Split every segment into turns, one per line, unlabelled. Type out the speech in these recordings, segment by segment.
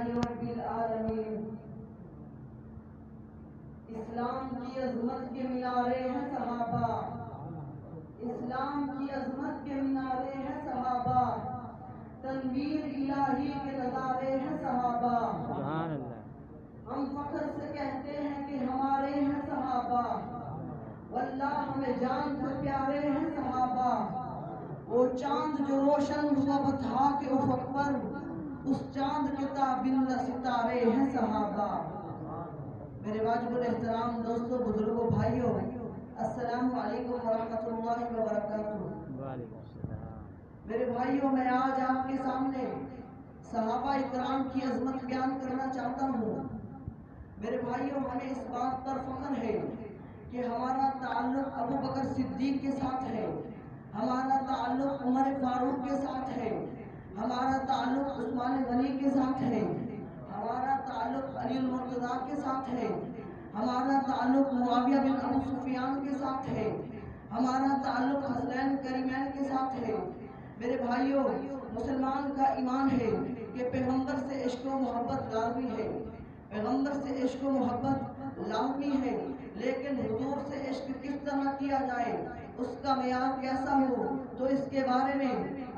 رب العالمین۔ اسلام کی عظمت کے مینارے ہیں صحابہ، اسلام کی عظمت کے مینارے ہیں صحابہ، تنویر الہی کے نظارے ہیں صحابہ۔
سبحان اللہ۔
ہم فخر سے کہتے ہیں کہ ہمارے ہیں صحابہ، واللہ ہمیں جان سے پیارے ہیں صحابہ۔ وہ چاند جو روشن ہوا بطحا کے افق پر، اس چاند کے تابند ستارے ہیں صحابہ۔ میرے واجب الاحترام دوستوں، بزرگوں، بھائیوں، السلام علیکم ورحمۃ اللہ وبرکاتہ۔
وعلیکم السلام۔
میرے بھائیوں، میں آج آپ کے سامنے صحابہ اکرام کی عظمت بیان کرنا چاہتا ہوں۔ میرے بھائیوں، ہمیں اس بات پر فخر ہے کہ ہمارا تعلق ابو بکر صدیق کے ساتھ ہے، ہمارا تعلق عمر فاروق کے ساتھ ہے، ہمارا تعلق عثمان غنی کے ساتھ ہے، ہمارا تعلق علی المرتضیٰ کے ساتھ ہے، ہمارا تعلق معاویہ بن ابو سفیان کے ساتھ ہے، ہمارا تعلق حسنین کریمین کے ساتھ ہے۔ میرے بھائیوں، مسلمان کا ایمان ہے کہ پیغمبر سے عشق و محبت لازمی ہے، پیغمبر سے عشق و محبت لازمی ہے، لیکن حضور سے عشق کس طرح کیا جائے، اس کا معیار کیسا ہو، تو اس کے بارے میں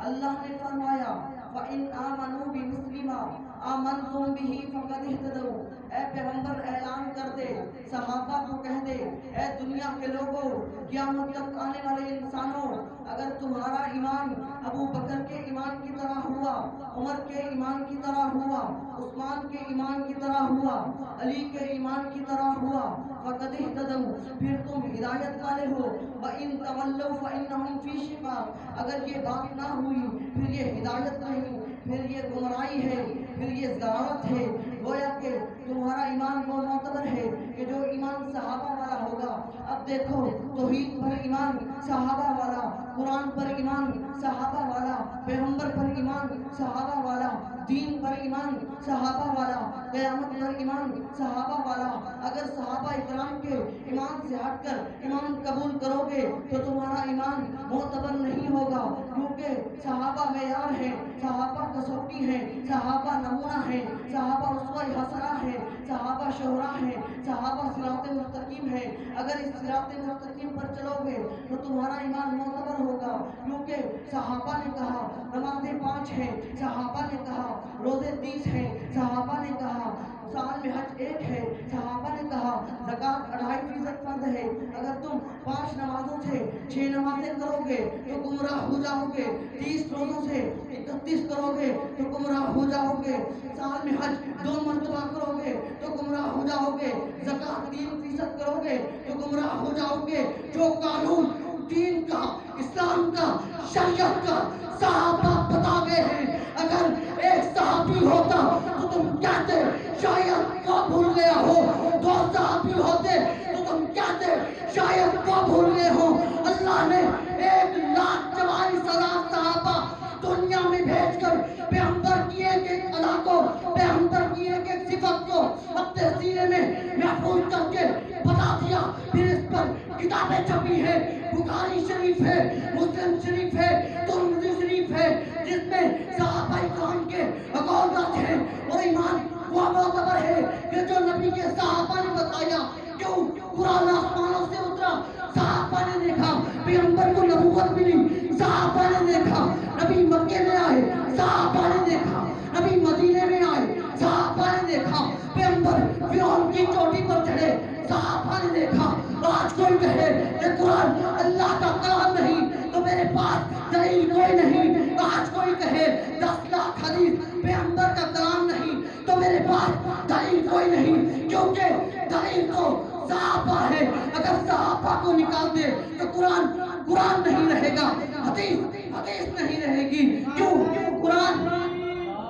اللہ نے فرمایا فَإِنْ آمَنُوا بِمِثْلِ مَا آمَنْتُمْ بِهِ فَقَدِ اهْتَدَوْا۔ اے پیغمبر اعلان کر دے، صحابہ کو کہہ دے، اے دنیا کے لوگوں، قیامت تک آنے والے انسانوں، اگر تمہارا ایمان ابو بکر کے ایمان کی طرح ہوا، عمر کے ایمان کی طرح ہوا، عثمان کے ایمان کی طرح ہوا، علی کے ایمان کی طرح ہوا، فَقَدِ اهْتَدَوْا، پھر تم ہدایت والے ہو۔ وَإِن تَوَلَّوْا فَإِنَّهُمْ فِي شِقَاقٍ، اگر یہ بات نہ ہوئی پھر یہ ہدایت نہیں، پھر یہ گمراہی ہے، پھر یہ ضلالت ہے۔ گویا کہ تمہارا ایمان وہ معتبر ہے کہ جو ایمان صحابہ والا ہوگا۔ اب دیکھو، توحید پر ایمان صحابہ والا، قرآن پر ایمان صحابہ والا، پیغمبر پر ایمان صحابہ والا، دین پر ایمان صحابہ والا، قیامت پر ایمان صحابہ والا۔ اگر صحابہ اکرام کے ایمان سے ہٹ کر ایمان قبول کرو گے تو تمہارا ایمان معتبر نہیں ہوگا، کیونکہ صحابہ معیار ہیں، صحابہ کسوٹی ہیں، صحابہ نمونہ ہیں، صحابہ اسوہ حسنہ ہیں، صحابہ شہراء ہیں، صحابہ صراط مستقیم ہیں۔ اگر اس صراط مستقیم پر چلو گے تو تمہارا ایمان معتبر ہوگا، کیونکہ صحابہ نے کہا نمازیں 5 ہیں، صحابہ نے کہا روزے 30 ہیں، صحابہ نے کہا سال میں حج 1 ہے، صحابہ نے کہا زکوٰۃ 2.5% فرض ہے۔ اگر تم 5 نمازوں سے 6 نمازیں کرو گے تو گمراہ ہو جاؤ گے، 30 روزوں سے 31 کرو گے تو گمراہ ہو جاؤ گے، سال میں حج 2 مرتبہ کرو گے تو گمراہ ہو جاؤ گے، زکوٰۃ 3% کرو گے تو گمراہ ہو جاؤ گے۔ جو قانون دین کا، اسلام کا، شریعت کا صحابہ بتا گئے ہیں، اگر ایک صحابی ہوتا تو تم کہتے شاید وہ بھول گیا ہو، 2 صحابی ہوتے تو تم کہتے شاید وہ بھول گئے ہو۔ اللہ نے 1,44,000 صحابہ دنیا میں بھیج کر پیغمبر کی ایک ادا کو، پیغمبر کی ایک صفت کو اپنے سینے میں محفوظ کر کے بتا دیا، پھر اس پر کتابیں چھپی ہیں، بخاری شریف ہے، مسلم شریف ہے، ترمذی شریف ہے، جس میں صحابہ اکرام کے اقوالات ہیں، اور ایمان وہ معتبر ہے کہ جو نبی کے صحابہ نے بتایا۔ کیوں؟ قرآن آسمانوں سے اترا، صحابہ نے دیکھا، پیغمبر کو نبوت ملی، صحابہ نے دیکھا، نبی مکے میں آئے، صحابہ نے دیکھا، نبی مدینے میں آئے، صحابہ نے دیکھا، پیغمبر فرعون کی چوٹی پر چڑھے، صحابہ نے دیکھا۔ آج کوئی کہے کہ قرآن اللہ کا کلام نہیں تو میرے پاس دلیل کوئی نہیں۔ آج کوئی کہے 10 لاکھ حدیث پیغمبر کا کلام نہیں تو میرے پاس دلیل کوئی نہیں، کیونکہ دلیل تو صحابہ ہے۔ اگر صحابہ کو نکال دے تو قرآن نہیں رہے گا، حدیث نہیں رہے گی۔ کیوں؟ قرآن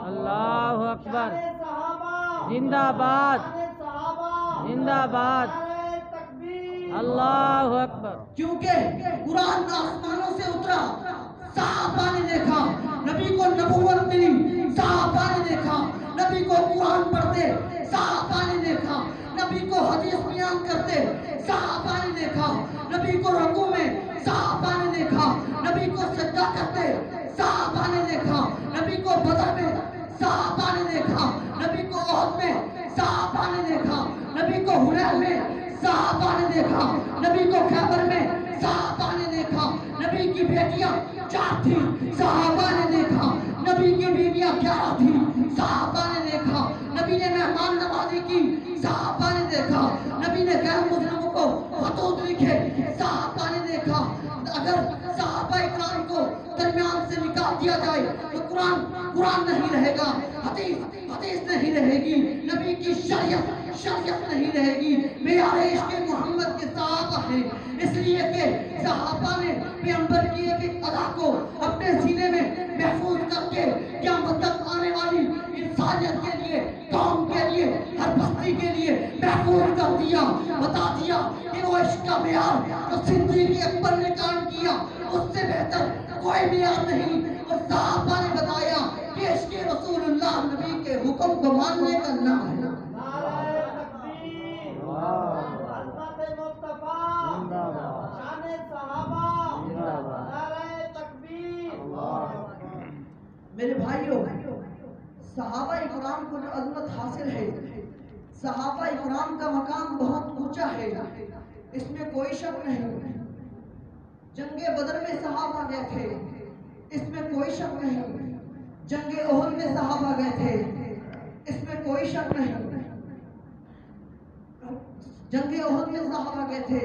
اللہ اکبر، زندہ باد، زندہ باد، اللہ اکبر۔
کیونکہ قرآن آسمانوں سے اترا، صحابہ نے دیکھا، نبی کو نبوت ملی، صحابہ نے دیکھا، نبی کو قرآن پڑھتے، صحابہ نے دیکھا، نبی کو حدیث بیان کرتے، صحابہ نے دیکھا، نبی کو رکوع میں، صحابہ نے دیکھا، نبی کو سجدہ کرتے، صحابہ نے دیکھا، نبی کو بدر میں، صحابہ نے دیکھا، نبی کو میں صحابہ نے دیکھا، نبی کو حنین میں صحابہ نے دیکھا، نبی کو خیبر میں صحابہ نے دیکھا، نبی کی بیٹیاں 4 تھی صحابہ نے دیکھا، نبی کی بیویاں 11 تھی صحابہ نے دیکھا، نبی نے مہمان نوازی کی صحابہ نے دیکھا، نبی نے غیر مسلموں کو خطوط لکھے صحابہ نے دیکھا۔ اگر صحابہ اکرام کو درمیان سے نکال دیا جائے تو قرآن نہیں رہے گا، حدیث نہیں رہے گی، نبی کی شریعت نہیں رہے گی۔ معیار عشق محمد کے صحابہ ہیں، اس لیے کہ صحابہ نے پیغمبر کی ایک ادا کو اپنے سینے میں محفوظ کر کے قیامت تک آنے والی انسانیت کے لیے، قوم کے لیے، ہر بستی کے لیے محفوظ کر دیا، بتا دیا کہ وہ عشق کا معیار جو صدیق اکبر نے قائم کیا اس سے بہتر کوئی معیار نہیں۔ اور صحابہ نے بتایا کہ عشق رسول اللہ نبی کے حکم کو ماننے کا نام ہے۔
نعرہ تکبیر، عظمت مصطفیٰ، شان صحابہ، نعرہ تکبیر۔
میرے بھائیوں، صحابہ اکرام کو جو عظمت حاصل ہے، صحابہ اکرام کا مقام بہت اونچا ہے، اس میں کوئی شک نہیں۔ جنگ بدر میں صحابہ گئے تھے، اس میں کوئی شک نہیں۔ جنگ احد میں صحابہ گئے تھے، اس میں کوئی شک نہیں۔ جنگ احد میں صحابہ گئے تھے۔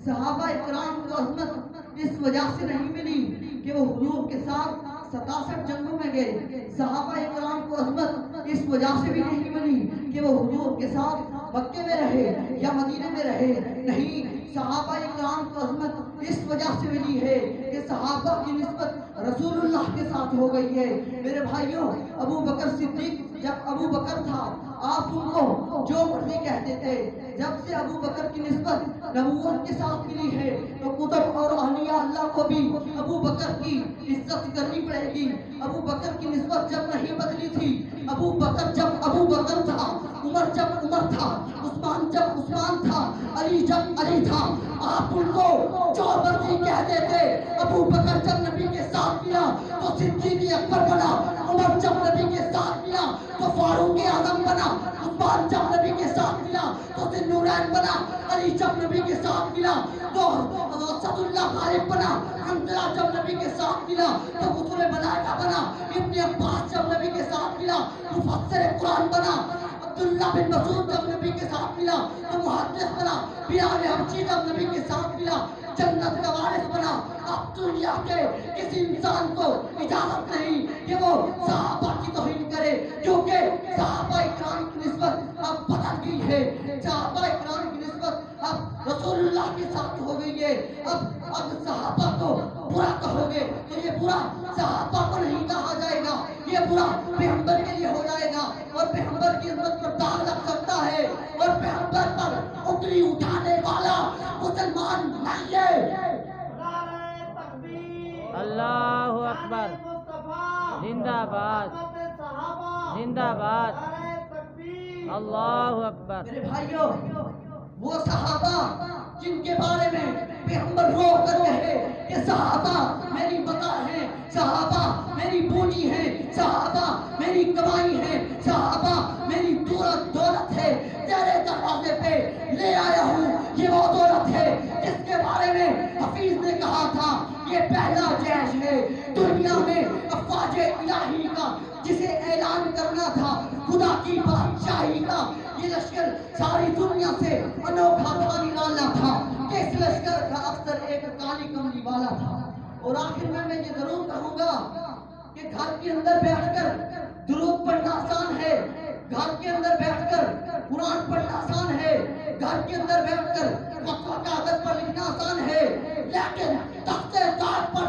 صحابہ اکرام کو عظمت اس وجہ سے نہیں ملی کہ وہ حضور کے ساتھ 67 جنگوں میں گئے، صحابہ اکرام کو عظمت اس وجہ سے بھی نہیں ملی کہ وہ حضور کے ساتھ مکے میں رہے یا مدینے میں رہے، نہیں، صحابہ اکرام کو عظمت اس وجہ سے ملی ہے کہ صحابہ کی نسبت رسول اللہ کے ساتھ ہو گئی ہے۔ میرے بھائیوں، ابو بکر صدیق جب ابو بکر تھا آپ ان کو جو مرضی کہتے تھے، جب سے ابو بکر کی نسبت نبوت کے ساتھ ملی ہے تو کتب اور اولیاء اللہ کو بھی ابو بکر کی عزت کرنی پڑے گی۔ ابو بکر کی نسبت جب نہیں بدلی تھی، ابو بکر جب ابو بکر تھا، عمر جب عمر تھا، عثمان جب عثمان تھا، علی جب علی تھا، آپ ان کو جو مرضی کہتے تھے۔ ابو بکر جب نبی کے ساتھ ملا تو صدیق اکبر بنا، عمر جب نبی کے ساتھ ملا تو فاروق اعظم بنا، عثمان جب نبی کے ساتھ ملا تو ذی النورین بنا، علی جب نبی کے ساتھ ملا تو اسد اللہ غالب بنا، حنظلہ جب نبی کے ساتھ ملا تو قطب ملائکہ بنا، ابن عباس جب نبی کے ساتھ ملا مفسر قرآن بنا، عبداللہ بن مسعود جب نبی کے ساتھ ملا تو محدث بنا، بلال حبشی جب نبی کے ساتھ ملا جنت کا وارث بنا۔ اب دنیا کے کسی انسان کو اجازت نہیں کہ وہ صحابہ کی توہین کرے، کیونکہ صحابہ اکرام کی نسبت اب بدل گئی ہے، صحابہ اکرام کی نسبت اب رسول اللہ کے ساتھ ہو گئی ہے۔ اب صحابہ کو برا کہو گے تو یہ برا صحابہ کو نہیں کہا جائے گا، یہ برا پیغمبر کے لیے ہو جائے گا، اور پیغمبر کی عزت پر داغ لگ سکتا ہے، اور پیغمبر پر انگلی اٹھانے والا مسلمان نہیں ہے۔
نعرہ تکبیر،
اللہ اکبر،
شان مصطفیٰ،
زندہ باد،
عظمت صحابہ،
زندہ باد،
نعرہ تکبیر۔
اللہ اکبر۔
میرے بھائیوں، وہ صحابہ جن کے بارے میں پیغمبر رو کر کہے کہ صحابہ میری متا ہیں، صحابہ میری بونی ہیں، صحابہ میری کمائی ہیں، صحابہ میری دولت ہے، تیرے دروازے پہ لے آیا ہوں، یہ وہ دولت ہے جس کے بارے میں حفیظ نے کہا تھا یہ پہلا جیش ہے دنیا میں افواج الہی کا، جسے اعلان کرنا تھا خدا کی بادشاہی کا۔ یہ لشکر ساری دنیا سے انوکھا تھا، نرالا تھا، کہ اس لشکر کا افسر ایک کالی کملی والا تھا۔ اور آخر میں یہ ضرور کہوں گا کہ گھر کے اندر بیٹھ کر درود پڑھنا آسان ہے، گھر کے اندر بیٹھ کر قرآن پڑھنا آسان ہے، گھر کے اندر بیٹھ کر فتویٰ کاغذ پر لکھنا آسان ہے، لیکن تخت طاعت پر